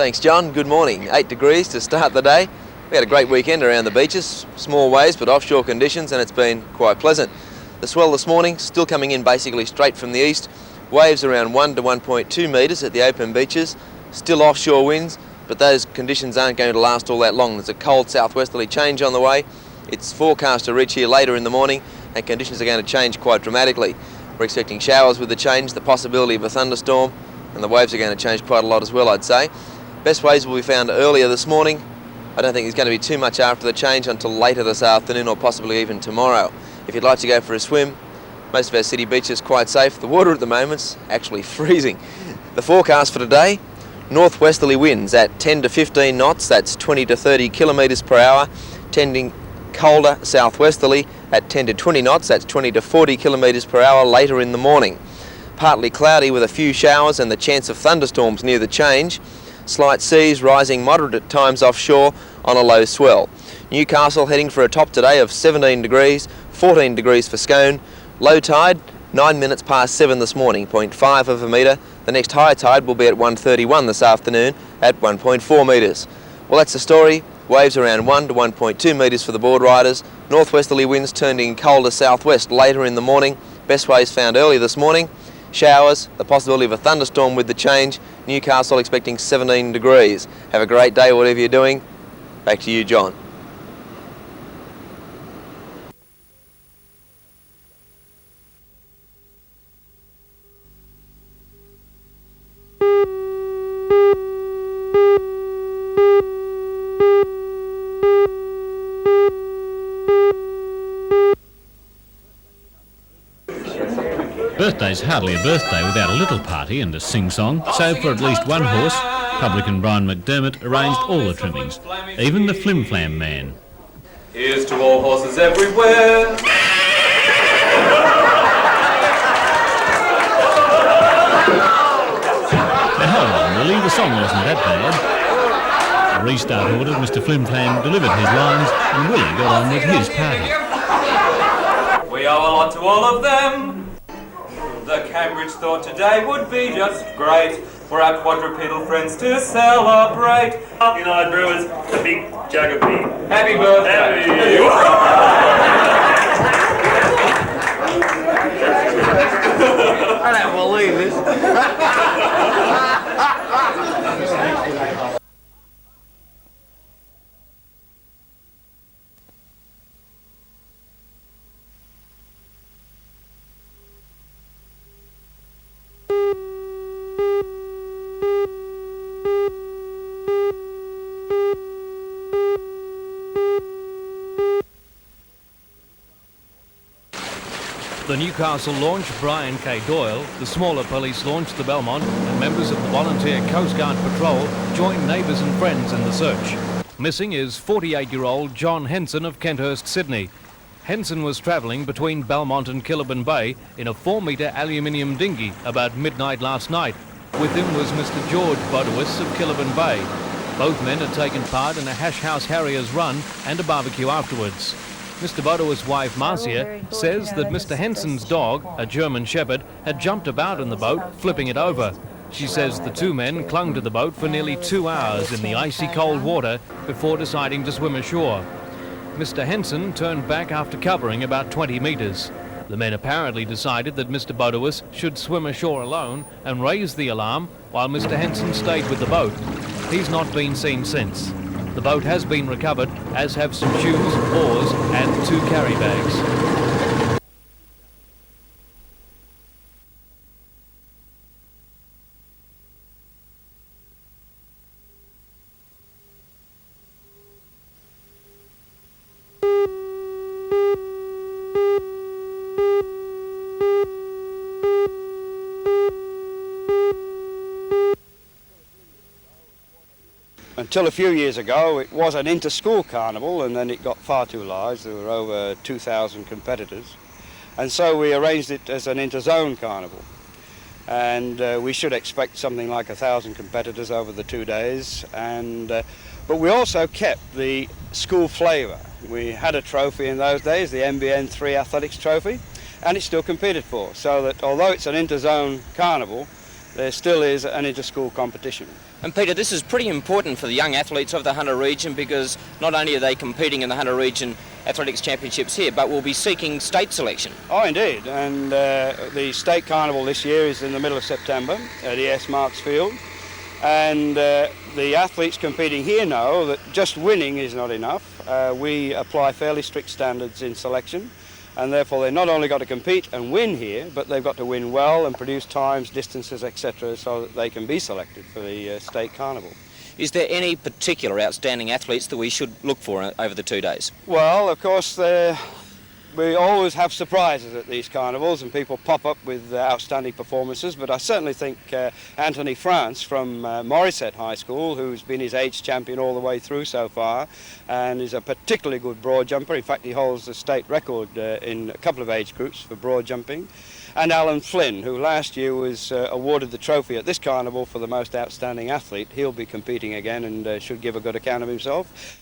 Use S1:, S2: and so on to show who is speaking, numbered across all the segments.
S1: Thanks, John. Good morning. 8 degrees to start the day. We had a great weekend around the beaches, small waves but offshore conditions, and it's been quite pleasant. The swell this morning still coming in basically straight from the east. Waves around 1 to 1.2 metres at the open beaches. Still offshore winds, but those conditions aren't going to last all that long. There's a cold southwesterly change on the way. It's forecast to reach here later in the morning, and conditions are going to change quite dramatically. We're expecting showers with the change, the possibility of a thunderstorm, and the waves are going to change quite a lot as well, I'd say. Best waves will be found earlier this morning. I don't think there's going to be too much after the change until later this afternoon or possibly even tomorrow. If you'd like to go for a swim, most of our city beaches are quite safe. The water at the moment's actually freezing. The forecast for today, northwesterly winds at 10 to 15 knots, that's 20 to 30 kilometres per hour, tending colder southwesterly at 10 to 20 knots, that's 20 to 40 kilometres per hour later in the morning. Partly cloudy with a few showers and the chance of thunderstorms near the change. Slight seas rising moderate at times offshore on a low swell. Newcastle heading for a top today of 17 degrees, 14 degrees for Scone. Low tide, 9 minutes past 7 this morning, 0.5 of a metre. The next high tide will be at 1:31 this afternoon at 1.4 metres. Well, that's the story. Waves around 1 to 1.2 metres for the board riders. Northwesterly winds turning colder southwest later in the morning. Best waves found early this morning. Showers, the possibility of a thunderstorm with the change. Newcastle expecting 17 degrees. Have a great day, whatever you're doing. Back to you, John.
S2: Birthday's hardly a birthday without a little party and a sing-song, so for at least one horse, publican Brian McDermott arranged all the trimmings, even the flim-flam man.
S3: Here's to all horses everywhere.
S2: Now hold on, Willie, the song wasn't that bad. A restart ordered, Mr Flim-Flam delivered his lines and Willie got on with his party.
S3: We owe a lot to all of them. The Cambridge thought today would be just great for our quadrupedal friends to celebrate.
S4: United Brewers, a big jug of beer.
S3: Happy birthday!
S1: I don't believe this.
S5: The Newcastle launch, Brian K. Doyle, the smaller police launch, the Belmont, and members of the Volunteer Coast Guard Patrol joined neighbours and friends in the search. Missing is 48-year-old John Henson of Kenthurst, Sydney. Henson was travelling between Belmont and Killabin Bay in a 4-metre aluminium dinghy about midnight last night. With him was Mr George Bodewis of Killabin Bay. Both men had taken part in a Hash House Harriers run and a barbecue afterwards. Mr Bodewis' wife Marcia says that Mr Henson's dog, a German Shepherd, had jumped about in the boat, flipping it over. She says the two men clung to the boat for nearly 2 hours in the icy cold water before deciding to swim ashore. Mr Henson turned back after covering about 20 metres. The men apparently decided that Mr Bodewis should swim ashore alone and raise the alarm while Mr Henson stayed with the boat. He's not been seen since. The boat has been recovered, as have some shoes, oars and 2 carry bags.
S6: Until a few years ago, it was an inter-school carnival, and then it got far too large. There were over 2,000 competitors. And so we arranged it as an inter-zone carnival. And we should expect something like 1,000 competitors over the 2 days. But we also kept the school flavour. We had a trophy in those days, the NBN 3 Athletics Trophy, and it's still competed for. So that although it's an inter-zone carnival, there still is an inter-school competition.
S7: And Peter, this is pretty important for the young athletes of the Hunter region, because not only are they competing in the Hunter region athletics championships here, but will be seeking state selection.
S6: Oh, indeed, and the state carnival this year is in the middle of September at ES Marks Field, and the athletes competing here know that just winning is not enough. We apply fairly strict standards in selection, and therefore they've not only got to compete and win here, but they've got to win well and produce times, distances, etc., so that they can be selected for the state carnival.
S7: Is there any particular outstanding athletes that we should look for over the 2 days?
S6: Well, of course, we always have surprises at these carnivals, and people pop up with outstanding performances, but I certainly think Anthony France from Morisset High School, who's been his age champion all the way through so far, and is a particularly good broad jumper. In fact, he holds the state record in a couple of age groups for broad jumping. And Alan Flynn, who last year was awarded the trophy at this carnival for the most outstanding athlete. He'll be competing again and should give a good account of himself.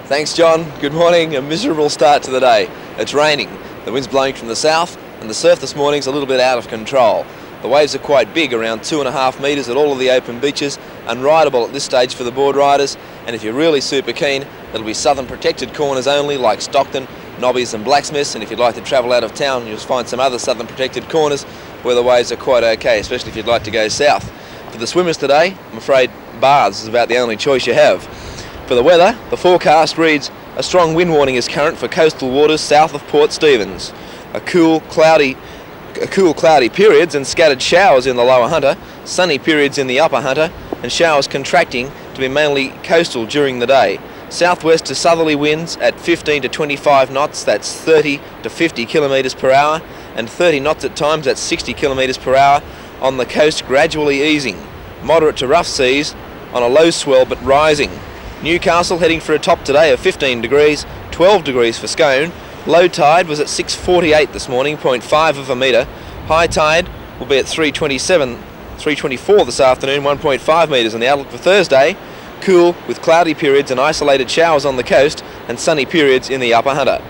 S1: Thanks, John. Good morning. A miserable start to the day. It's raining. The wind's blowing from the south, and the surf this morning's a little bit out of control. The waves are quite big, around 2.5 metres at all of the open beaches, unrideable at this stage for the board riders, and if you're really super keen, it'll be southern protected corners only, like Stockton, Nobbies and Blacksmiths, and if you'd like to travel out of town, you'll find some other southern protected corners where the waves are quite okay, especially if you'd like to go south. For the swimmers today, I'm afraid baths is about the only choice you have. For the weather, the forecast reads a strong wind warning is current for coastal waters south of Port Stephens. Cool, cloudy periods and scattered showers in the lower Hunter, sunny periods in the upper Hunter, and showers contracting to be mainly coastal during the day. Southwest to southerly winds at 15 to 25 knots, that's 30 to 50 kilometres per hour, and 30 knots at times, that's 60 kilometres per hour, on the coast gradually easing. Moderate to rough seas on a low swell but rising. Newcastle heading for a top today of 15 degrees, 12 degrees for Scone. Low tide was at 6:48 this morning, 0.5 of a metre. High tide will be at 3:24 this afternoon, 1.5 metres. And the outlook for Thursday, cool with cloudy periods and isolated showers on the coast and sunny periods in the upper Hunter.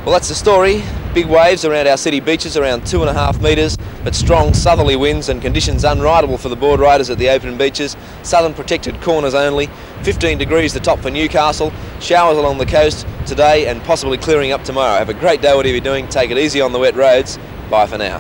S1: Well, that's the story. Big waves around our city beaches, around 2.5 metres, but strong southerly winds and conditions unrideable for the board riders at the open beaches. Southern protected corners only. 15 degrees the top for Newcastle. Showers along the coast today and possibly clearing up tomorrow. Have a great day whatever you're doing. Take it easy on the wet roads. Bye for now.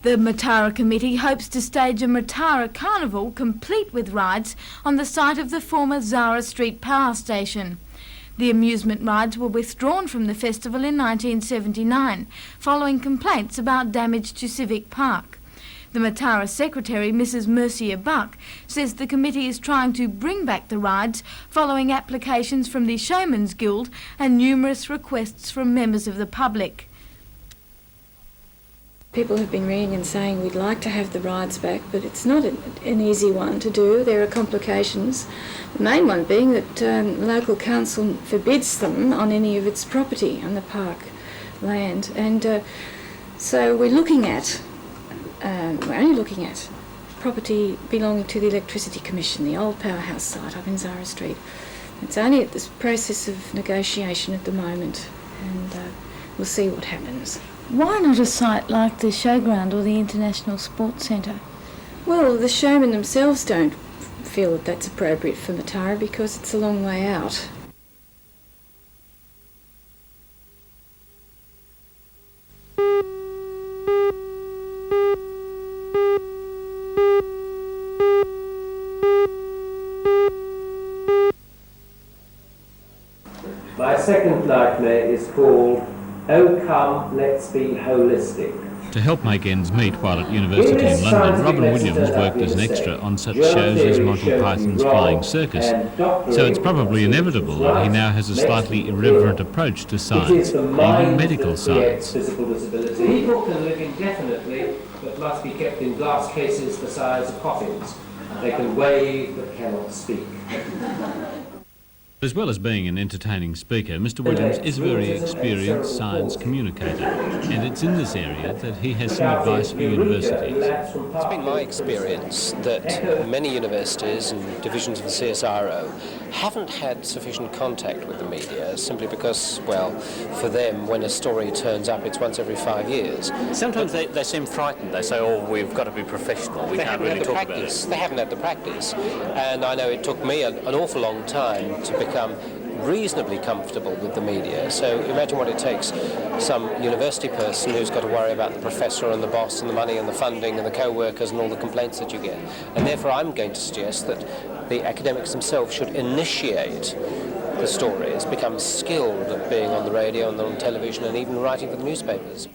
S8: The Matara Committee hopes to stage a Matara Carnival complete with rides on the site of the former Zara Street Power Station. The amusement rides were withdrawn from the festival in 1979, following complaints about damage to Civic Park. The Matara Secretary, Mrs. Mercia Buck, says the committee is trying to bring back the rides following applications from the Showman's Guild and numerous requests from members of the public.
S9: People have been ringing and saying we'd like to have the rides back, but it's not an easy one to do. There are complications. The main one being that local council forbids them on any of its property on the park land. And so we're only looking at property belonging to the Electricity Commission, the old powerhouse site up in Zara Street. It's only at this process of negotiation at the moment, and we'll see what happens.
S8: Why not a site like the Showground or the International Sports Centre?
S9: Well, the showmen themselves don't feel that that's appropriate for Matara because it's a long way out.
S10: My second nightmare is called Oh Come, Let's Be Holistic.
S2: To help make ends meet while at university in London, Robin Williams worked as an extra on such shows as Monty Python's Flying Circus, so it's probably inevitable that he now has a slightly irreverent approach to science, even medical science.
S10: People can live indefinitely, but must be kept in glass cases the size of coffins. They can wave but cannot speak.
S2: As well as being an entertaining speaker, Mr. Williams is a very experienced science communicator, and it's in this area that he has some advice for universities.
S11: It's been my experience that many universities and divisions of the CSIRO haven't had sufficient contact with the media simply because, well, for them, when a story turns up, it's once every 5 years.
S12: Sometimes they seem frightened. They say, oh, we've got to be professional. We can't really talk about it.
S11: They haven't had the practice. And I know it took me an awful long time to become reasonably comfortable with the media. So imagine what it takes some university person who's got to worry about the professor and the boss and the money and the funding and the co-workers and all the complaints that you get. And therefore I'm going to suggest that the academics themselves should initiate the stories, become skilled at being on the radio and on television and even writing for the newspapers.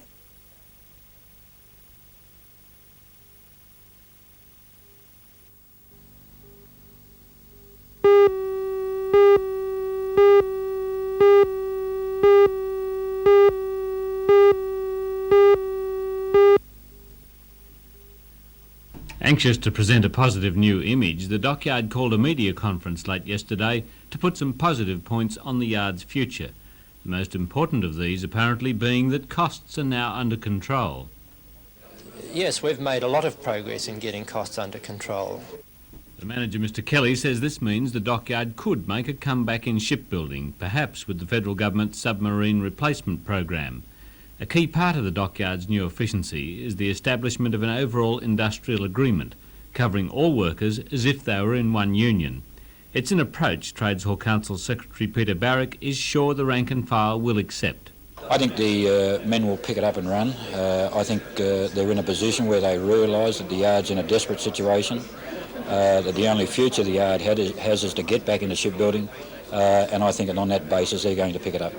S2: Anxious to present a positive new image, the dockyard called a media conference late yesterday to put some positive points on the yard's future. The most important of these apparently being that costs are now under control.
S11: Yes, we've made a lot of progress in getting costs under control.
S2: The manager, Mr Kelly, says this means the dockyard could make a comeback in shipbuilding, perhaps with the federal government's submarine replacement program. A key part of the dockyard's new efficiency is the establishment of an overall industrial agreement, covering all workers as if they were in one union. It's an approach Trades Hall Council Secretary Peter Barrick is sure the rank and file will accept.
S13: I think the men will pick it up and run. I think they're in a position where they realise that the yard's in a desperate situation, that the only future the yard has is to get back into shipbuilding, and I think that on that basis they're going to pick it up.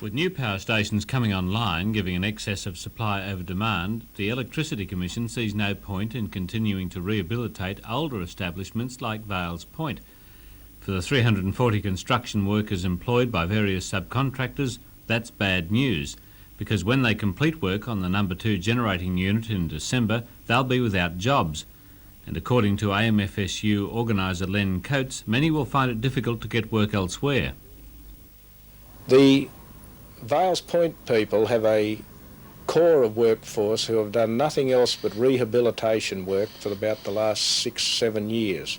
S2: With new power stations coming online, giving an excess of supply over demand, the Electricity Commission sees no point in continuing to rehabilitate older establishments like Vales Point. For the 340 construction workers employed by various subcontractors, that's bad news, because when they complete work on the number 2 generating unit in December, they'll be without jobs. And according to AMFSU organiser Len Coates, many will find it difficult to get work elsewhere.
S14: The Vales Point people have a core of workforce who have done nothing else but rehabilitation work for about the last 6-7 years.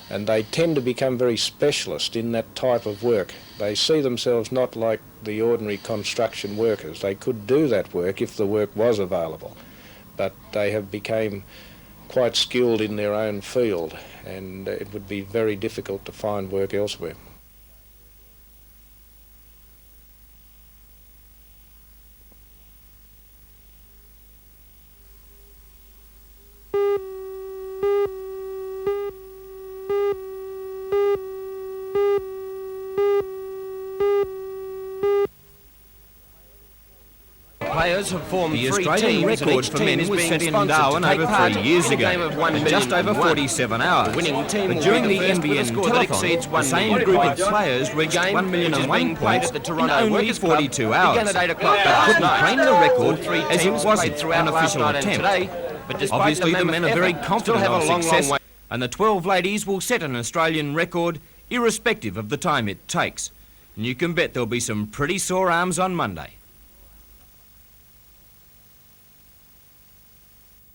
S14: And they tend to become very specialist in that type of work. They see themselves not like the ordinary construction workers. They could do that work if the work was available, but they have become quite skilled in their own field, and it would be very difficult to find work elsewhere.
S5: Players have formed the Australian record for men was set in Darwin over 3 years ago, in just over 47 hours. But during the NBN Telethon, the same group of players reached 1,001 points in only 42 hours, but couldn't claim the record as it wasn't an official attempt. Obviously the men are very confident of success, and the 12 ladies will set an Australian record irrespective of the time it takes. And you can bet there'll be some pretty sore arms on Monday.